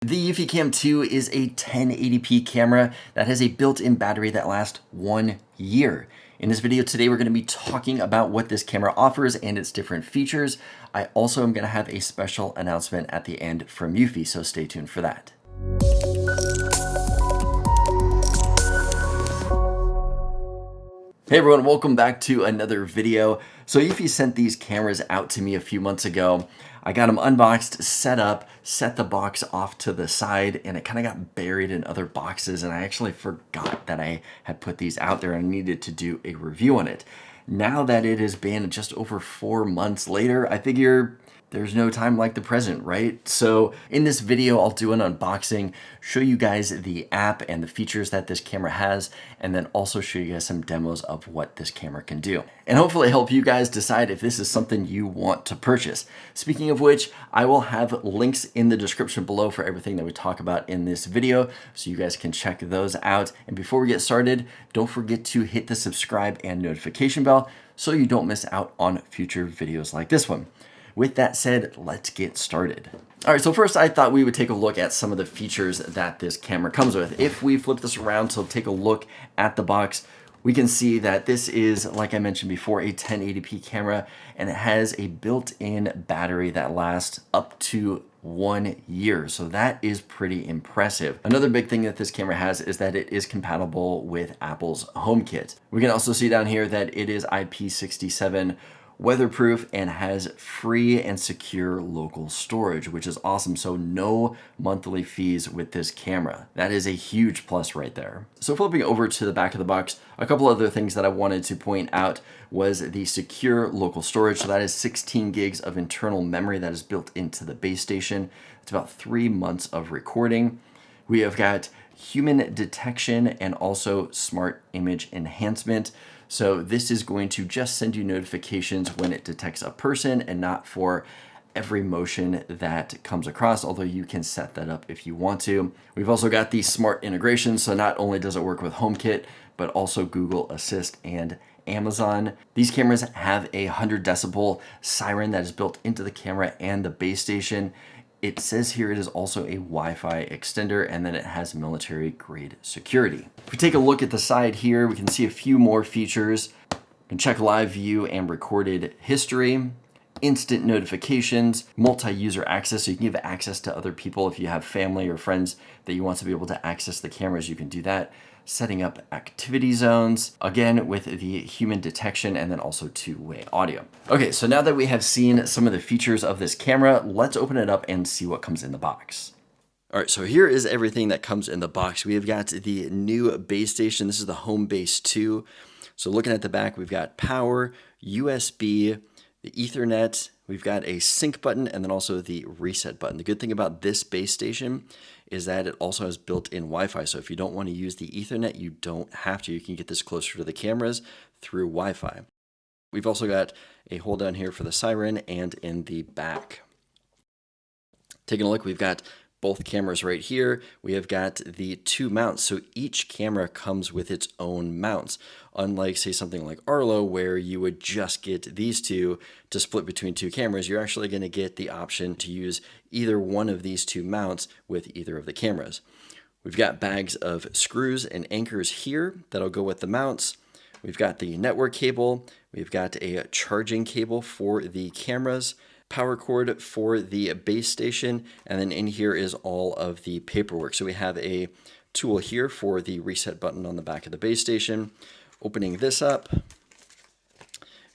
The Eufy Cam 2 is a 1080p camera that has a built-in battery that lasts 1 year. In this video today, we're going to be talking about what this camera offers and its different features. I also am going to have a special announcement at the end from Eufy, so stay tuned for that. Hey everyone, welcome back to another video. So Eufy sent these cameras out to me a few months ago. I got them unboxed, set up, set the box off to the side, and it kind of got buried in other boxes, and I actually forgot that I had put these out there and I needed to do a review on it. Now that it has been just over 4 months later, I figure there's no time like the present, right? So in this video, I'll do an unboxing, show you guys the app and the features that this camera has, and then also show you guys some demos of what this camera can do. And hopefully help you guys decide if this is something you want to purchase. Speaking of which, I will have links in the description below for everything that we talk about in this video, so you guys can check those out. And before we get started, don't forget to hit the subscribe and notification bell so you don't miss out on future videos like this one. With that said, let's get started. All right, so first I thought we would take a look at some of the features that this camera comes with. If we flip this around to take a look at the box, we can see that this is, like I mentioned before, a 1080p camera, and it has a built-in battery that lasts up to 1 year. So that is pretty impressive. Another big thing that this camera has is that it is compatible with Apple's HomeKit. We can also see down here that it is IP67 weatherproof and has free and secure local storage, which is awesome. So no monthly fees with this camera. That is a huge plus right there. So flipping over to the back of the box, a couple other things that I wanted to point out was the secure local storage. So that is 16 gigs of internal memory that is built into the base station. It's about 3 months of recording. We have got human detection and also smart image enhancement. So this is going to just send you notifications when it detects a person and not for every motion that comes across, although you can set that up if you want to. We've also got the smart integration. So not only does it work with HomeKit, but also Google Assist and Amazon. These cameras have a 100 decibel siren that is built into the camera and the base station. It says here it is also a Wi-Fi extender, and then it has military grade security. If we take a look at the side here, we can see a few more features. We can check live view and recorded history, instant notifications, multi-user access, so you can give access to other people. If you have family or friends that you want to be able to access the cameras, you can do that. Setting up activity zones, again with the human detection, and then also two-way audio. Okay, so now that we have seen some of the features of this camera, let's open it up and see what comes in the box. All right, so here is everything that comes in the box. We have got the new base station. This is the HomeBase 2. So looking at the back, we've got power, USB, the Ethernet, we've got a sync button, and then also the reset button. The good thing about this base station is that it also has built-in Wi-Fi. So if you don't want to use the Ethernet, you don't have to. You can get this closer to the cameras through Wi-Fi. We've also got a hold down here for the siren and in the back. Taking a look, we've got both cameras right here. We have got the 2 mounts. So each camera comes with its own mounts. Unlike, say, something like Arlo, where you would just get these two to split between 2 cameras, you're actually going to get the option to use either one of these 2 mounts with either of the cameras. We've got bags of screws and anchors here that'll go with the mounts. We've got the network cable. We've got a charging cable for the cameras, power cord for the base station, and then in here is all of the paperwork. So we have a tool here for the reset button on the back of the base station. Opening this up,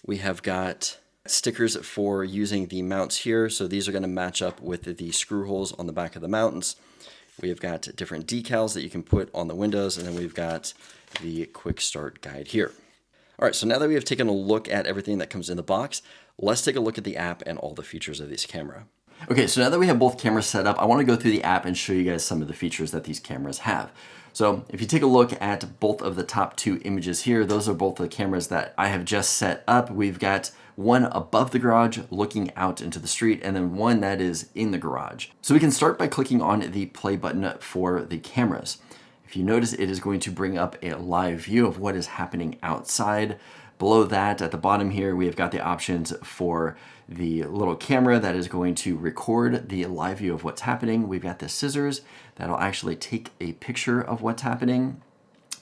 we have got stickers for using the mounts here. So these are going to match up with the screw holes on the back of the mounts. We have got different decals that you can put on the windows, and then we've got the quick start guide here. All right, so now that we have taken a look at everything that comes in the box, let's take a look at the app and all the features of this camera. Okay, so now that we have both cameras set up, I want to go through the app and show you guys some of the features that these cameras have. So if you take a look at both of the top 2 images here, those are both the cameras that I have just set up. We've got one above the garage looking out into the street, and then one that is in the garage. So we can start by clicking on the play button for the cameras. If you notice, it is going to bring up a live view of what is happening outside. Below that, at the bottom here, we have got the options for the little camera that is going to record the live view of what's happening. We've got the scissors that'll actually take a picture of what's happening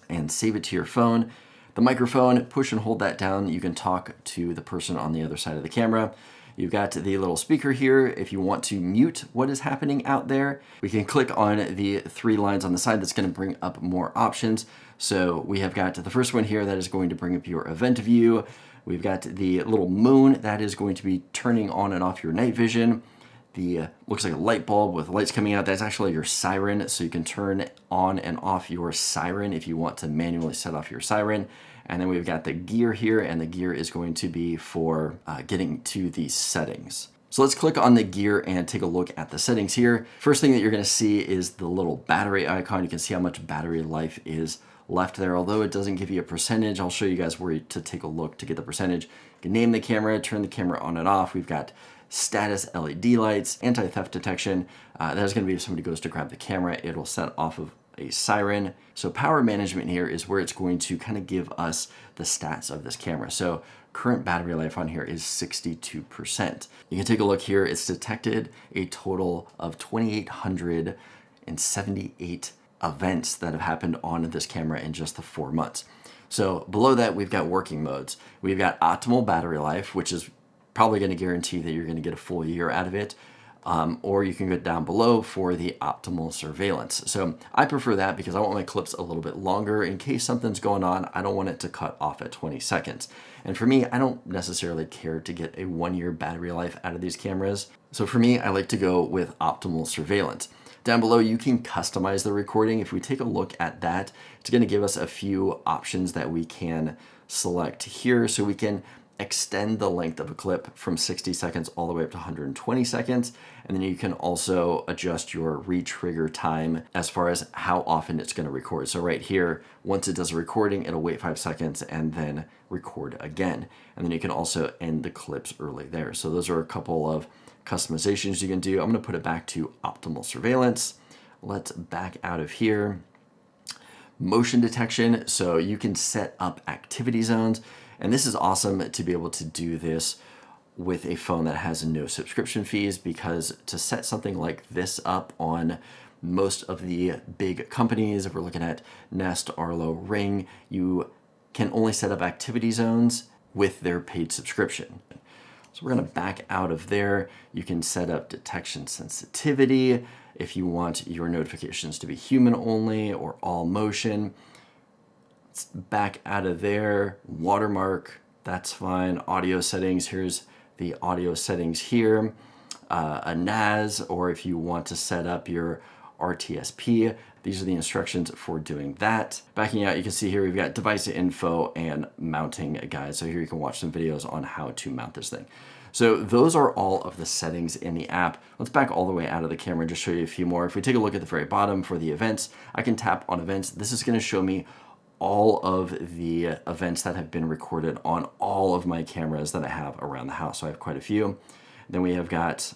and save it to your phone. The microphone, push and hold that down. You can talk to the person on the other side of the camera. You've got the little speaker here. If you want to mute what is happening out there, we can click on the 3 lines on the side. That's going to bring up more options. So we have got the first one here that is going to bring up your event view. We've got the little moon that is going to be turning on and off your night vision. The looks like a light bulb with lights coming out. That's actually your siren, so you can turn on and off your siren if you want to manually set off your siren. And then we've got the gear here, and the gear is going to be for getting to these settings. So let's click on the gear and take a look at the settings here. First thing that you're going to see is the little battery icon. You can see how much battery life is left there. Although it doesn't give you a percentage, I'll show you guys where to take a look to get the percentage. You can name the camera, turn the camera on and off. We've got status LED lights, anti-theft detection. That is going to be if somebody goes to grab the camera, it'll set off of a siren. So power management here is where it's going to kind of give us the stats of this camera. So current battery life on here is 62%. You can take a look here. It's detected a total of 2,878 events that have happened on this camera in just the 4 months. So below that, we've got working modes. We've got optimal battery life, which is probably going to guarantee that you're going to get a full year out of it. Or you can go down below for the optimal surveillance. So I prefer that because I want my clips a little bit longer in case something's going on. I don't want it to cut off at 20 seconds. And for me, I don't necessarily care to get a 1-year battery life out of these cameras. So for me, I like to go with optimal surveillance. Down below, you can customize the recording. If we take a look at that, it's going to give us a few options that we can select here. So we can extend the length of a clip from 60 seconds all the way up to 120 seconds. And then you can also adjust your re-trigger time as far as how often it's going to record. So right here, once it does a recording, it'll wait 5 seconds and then record again. And then you can also end the clips early there. So those are a couple of customizations you can do. I'm going to put it back to optimal surveillance. Let's back out of here. Motion detection. So you can set up activity zones. And this is awesome to be able to do this with a phone that has no subscription fees, because to set something like this up on most of the big companies, if we're looking at Nest, Arlo, Ring, you can only set up activity zones with their paid subscription. So we're going to back out of there. You can set up detection sensitivity if you want your notifications to be human only or all motion. Let's back out of there. Watermark, that's fine. Audio settings, here's the audio settings here. A NAS, or if you want to set up your RTSP, these are the instructions for doing that. Backing out, you can see here we've got device info and mounting guide. So here you can watch some videos on how to mount this thing. So those are all of the settings in the app. Let's back all the way out of the camera and just show you a few more. If we take a look at the very bottom for the events, I can tap on events. This is going to show me all of the events that have been recorded on all of my cameras that I have around the house. So I have quite a few. Then we have got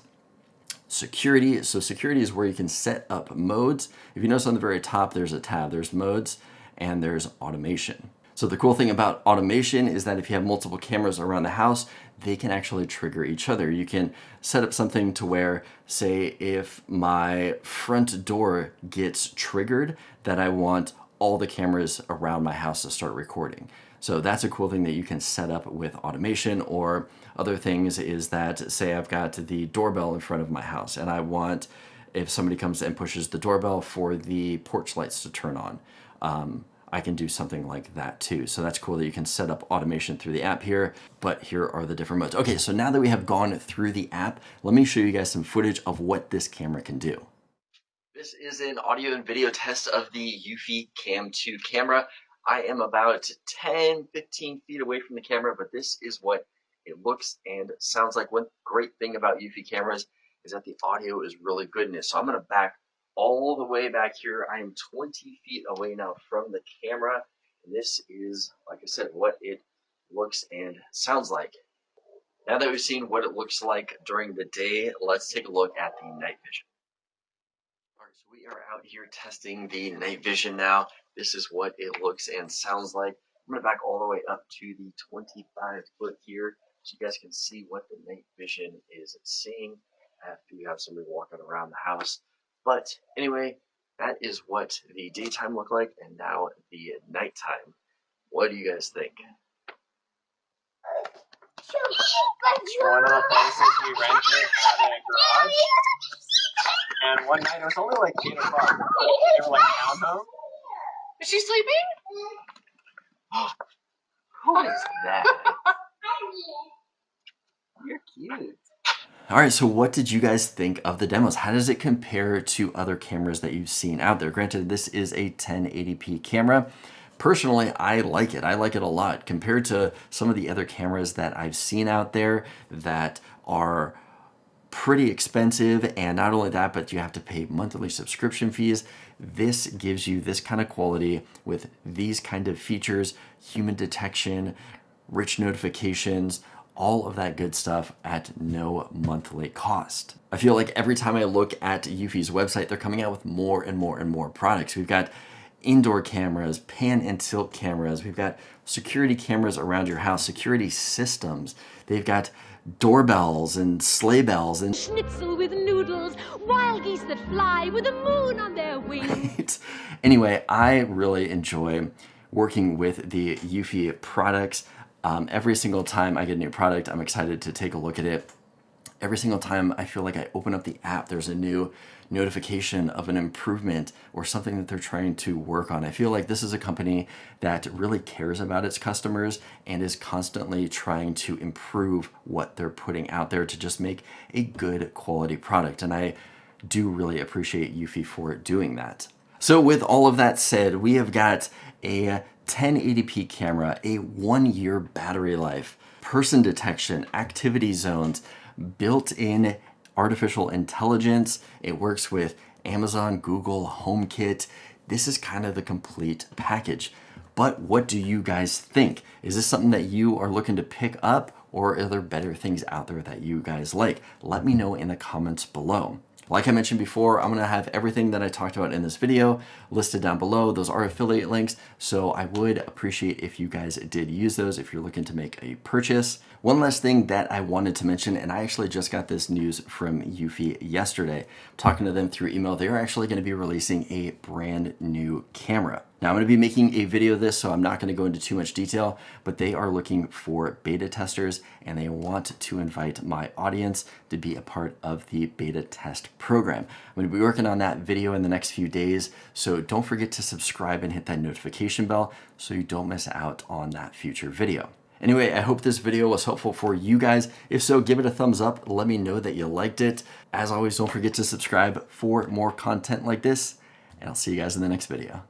security. So security is where you can set up modes. If you notice on the very top, there's a tab. There's modes and there's automation. So the cool thing about automation is that if you have multiple cameras around the house, they can actually trigger each other. You can set up something to where, say, if my front door gets triggered, that I want all the cameras around my house to start recording. So that's a cool thing that you can set up with automation. Or other things is that, say I've got the doorbell in front of my house and I want, if somebody comes and pushes the doorbell, for the porch lights to turn on. I can do something like that too. So that's cool that you can set up automation through the app here, but here are the different modes. Okay, so now that we have gone through the app, let me show you guys some footage of what this camera can do. This is an audio and video test of the Eufy Cam 2 camera. I am about 10, 15 feet away from the camera, but this is what it looks and sounds like. One great thing about Eufy cameras is that the audio is really good in this. So I'm going to back all the way back here. I am 20 feet away now from the camera. And this is, like I said, what it looks and sounds like. Now that we've seen what it looks like during the day, let's take a look at the night vision. All right, so we are out here testing the night vision now. This is what it looks and sounds like. I'm going to back all the way up to the 25 foot here so you guys can see what the night vision is seeing after you have somebody walking around the house. But anyway, that is what the daytime looked like, and now the nighttime. What do you guys think? One of the places we rented had a garage, and one night it was only like 8 o'clock. They were like townhome. Is she sleeping? Who is that? You're cute. All right, so what did you guys think of the demos? How does it compare to other cameras that you've seen out there? Granted, this is a 1080p camera. Personally, I like it. I like it a lot compared to some of the other cameras that I've seen out there that are pretty expensive. And not only that, but you have to pay monthly subscription fees. This gives you this kind of quality with these kind of features, human detection, rich notifications, all of that good stuff at no monthly cost. I feel like every time I look at Eufy's website, they're coming out with more and more and more products. We've got indoor cameras, pan and tilt cameras. We've got security cameras around your house, security systems. They've got doorbells and sleigh bells and schnitzel with noodles, wild geese that fly with the moon on their wings. Right? Anyway, I really enjoy working with the Eufy products. Every single time I get a new product, I'm excited to take a look at it. Every single time I feel like I open up the app, there's a new notification of an improvement or something that they're trying to work on. I feel like this is a company that really cares about its customers and is constantly trying to improve what they're putting out there to just make a good quality product. And I do really appreciate Eufy for doing that. So with all of that said, we have got a 1080p camera, a 1-year battery life, person detection, activity zones, built-in artificial intelligence. It works with Amazon, Google, HomeKit. This is kind of the complete package. But what do you guys think? Is this something that you are looking to pick up, or are there better things out there that you guys like? Let me know in the comments below. Like I mentioned before, I'm gonna have everything that I talked about in this video listed down below. Those are affiliate links, so I would appreciate if you guys did use those if you're looking to make a purchase. One last thing that I wanted to mention, and I actually just got this news from Eufy yesterday. Talking to them through email, they are actually gonna be releasing a brand new camera. Now I'm gonna be making a video of this, so I'm not gonna go into too much detail, but they are looking for beta testers and they want to invite my audience to be a part of the beta test program. I'm gonna be working on that video in the next few days, so don't forget to subscribe and hit that notification bell so you don't miss out on that future video. Anyway, I hope this video was helpful for you guys. If so, give it a thumbs up. Let me know that you liked it. As always, don't forget to subscribe for more content like this, and I'll see you guys in the next video.